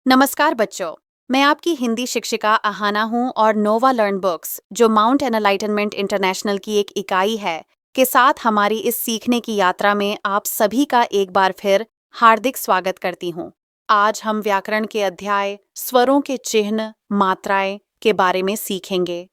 नमस्कार बच्चों, मैं आपकी हिंदी शिक्षिका अहाना हूँ और नोवा लर्न बुक्स, जो माउंट एनलाइटनमेंट इंटरनेशनल की एक इकाई है, के साथ हमारी इस सीखने की यात्रा में आप सभी का एक बार फिर हार्दिक स्वागत करती हूँ। आज हम व्याकरण के अध्याय स्वरों के चिन्ह, मात्राएं के बारे में सीखेंगे।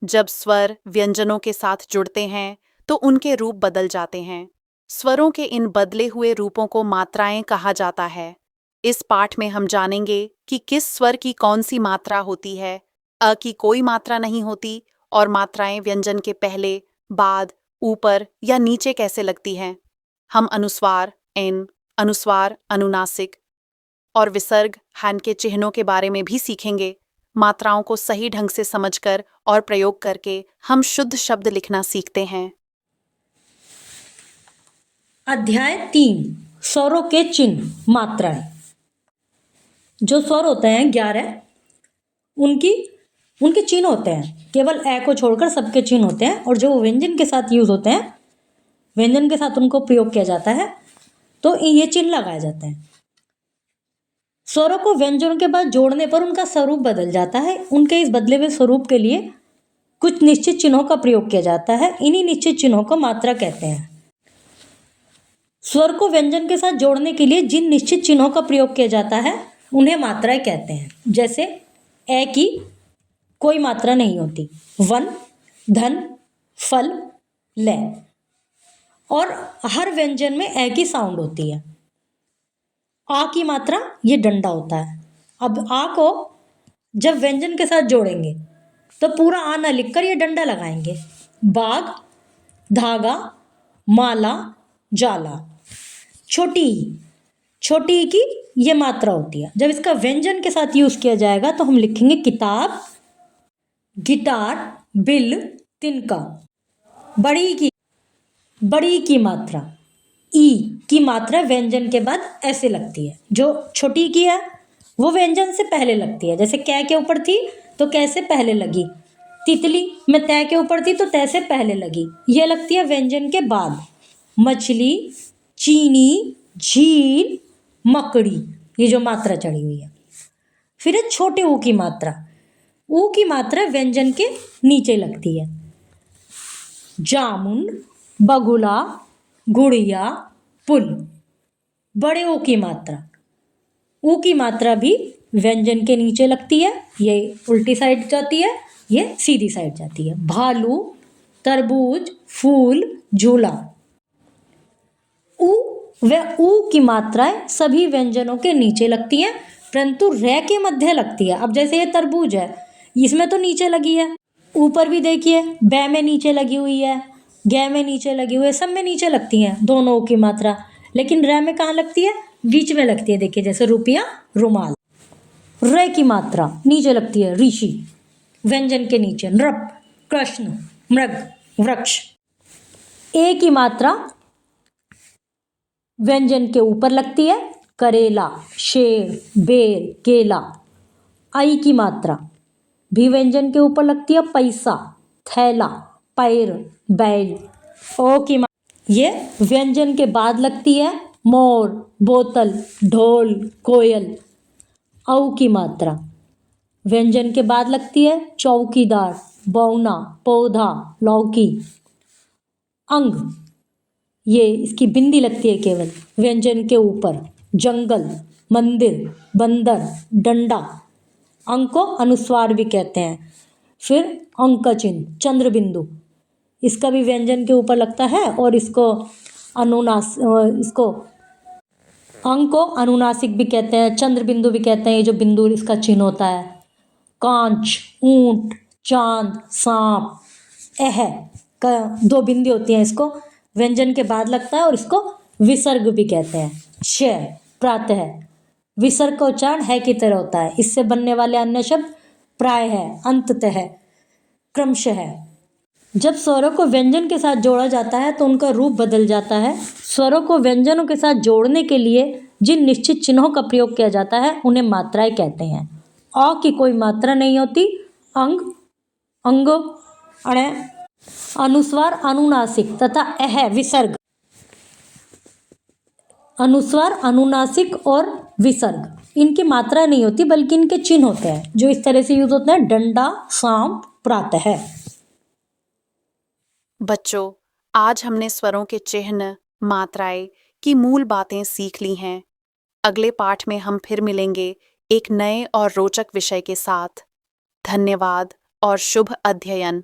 जब स्वर व्यंजनों के साथ जुड़ते हैं, तो उनके रूप बदल जाते हैं। स्वरों के इन बदले हुए रूपों को मात्राएं कहा जाता है। इस पाठ में हम जानेंगे कि किस स्वर की कौन सी मात्रा होती है, अ की कोई मात्रा नहीं होती और मात्राएं व्यंजन के पहले, बाद, ऊपर या नीचे कैसे लगती हैं। हम अनुस्वार एन, अनुस्वार अनुनासिक और विसर्ग हैन के चिन्हों के बारे में भी सीखेंगे। मात्राओं को सही ढंग से समझकर और प्रयोग करके हम शुद्ध शब्द लिखना सीखते हैं। अध्याय 3 स्वरों के चिन्ह मात्राएं। जो स्वर होते हैं 11 उनके चिन्ह होते हैं। केवल ए को छोड़कर सबके चिन्ह होते हैं और जो व्यंजन के साथ यूज होते हैं, व्यंजन के साथ उनको प्रयोग किया जाता है, तो ये चिन्ह लगाए जाते हैं। स्वरों को व्यंजनों के बाद जोड़ने पर उनका स्वरूप बदल जाता है। उनके इस बदले हुए स्वरूप के लिए कुछ निश्चित चिन्हों का प्रयोग किया जाता है। इन्हीं निश्चित चिन्हों को मात्रा कहते हैं। स्वर को व्यंजन के साथ जोड़ने के लिए जिन निश्चित चिन्हों का प्रयोग किया जाता है उन्हें मात्राएं कहते हैं। जैसे ए की कोई मात्रा नहीं होती, वन, धन, फल, ले, और हर व्यंजन में ए की साउंड होती है। आ की मात्रा ये डंडा होता है। अब आ को जब व्यंजन के साथ जोड़ेंगे तो पूरा आ ना लिखकर ये डंडा लगाएंगे। बाग, धागा, माला, जाला। छोटी ई की ये मात्रा होती है। जब इसका व्यंजन के साथ यूज किया जाएगा तो हम लिखेंगे किताब, गिटार, बिल, तिनका। बड़ी की मात्रा ई की मात्रा व्यंजन के बाद ऐसे लगती है। जो छोटी की है वो व्यंजन से पहले लगती है। जैसे कै के ऊपर थी तो कै से पहले लगी। तितली में तय के ऊपर थी तो तय से पहले लगी। ये लगती है व्यंजन के बाद। मछली, चीनी, झील, मकड़ी, ये जो मात्रा चढ़ी हुई है। फिर है छोटे ऊ की मात्रा। ऊ की मात्रा व्यंजन के नीचे लगती है। जामुन, बगुला, गुड़िया, पुल। बड़े ऊ की मात्रा। ऊ की मात्रा भी व्यंजन के नीचे लगती है। ये उल्टी साइड जाती है, ये सीधी साइड जाती है। भालू, तरबूज, फूल, झूला। ऊ व ऊ की मात्राएं सभी व्यंजनों के नीचे लगती हैं, परंतु रे के मध्य लगती है। अब जैसे ये तरबूज है, इसमें तो नीचे लगी है। ऊपर भी देखिए, बै में नीचे लगी हुई है, गे में नीचे लगी हुई है, सब में नीचे लगती हैं दोनों की मात्रा। लेकिन रे में कहाँ लगती है? बीच में लगती है। देखिए जैसे रुपया, रुमाल। रे की मात्रा नीचे लगती है। ऋषि व्यंजन के नीचे। नृप, कृष्ण, मृग, वृक्ष। ए की मात्रा व्यंजन के ऊपर लगती है। करेला, शेर, बेर, केला। आई की मात्रा भी व्यंजन के ऊपर लगती है। पैसा, थैला, पैर, बैल। ओ की मात्रा ये व्यंजन के बाद लगती है। मोर, बोतल, ढोल, कोयल। औ की मात्रा व्यंजन के बाद लगती है। चौकीदार, बौना, पौधा, लौकी। अंग ये इसकी बिंदी लगती है केवल व्यंजन के ऊपर। जंगल, मंदिर, बंदर, डंडा। अंक को अनुस्वार भी कहते हैं। फिर अंक का चिन्ह, चंद्र बिंदु, इसका भी व्यंजन के ऊपर लगता है और इसको अंक को अनुनासिक भी कहते हैं, चंद्र बिंदु भी कहते हैं। ये जो बिंदु इसका चिन्ह होता है। कांच, ऊंट, चांद, सांप। एह का दो बिंदी होती हैं, इसको व्यंजन के बाद लगता है और इसको विसर्ग भी कहते हैं। श प्रातः, विसर्ग का उच्चारण है की तरह होता है। इससे बनने वाले अन्य शब्द प्राय है, अंततः, क्रमशः है। जब स्वरों को व्यंजन के साथ जोड़ा जाता है तो उनका रूप बदल जाता है। स्वरों को व्यंजनों के साथ जोड़ने के लिए जिन निश्चित चिन्हों का प्रयोग किया जाता है उन्हें मात्राएं कहते हैं। अ की कोई मात्रा नहीं होती। अंग, अंग, अण, अनुस्वार अनुनासिक तथा अह विसर्ग। अनुस्वार अनुनासिक और विसर्ग। इनकी मात्रा नहीं होती बल्कि इनके चिन्ह होते हैं जो इस तरह से यूज होते हैं, डंडा, सांप, प्रातः। बच्चों, आज हमने स्वरों के चिन्ह, मात्राएं की मूल बातें सीख ली हैं। अगले पाठ में हम फिर मिलेंगे एक नए और रोचक विषय के साथ। धन्यवाद और शुभ अध्ययन।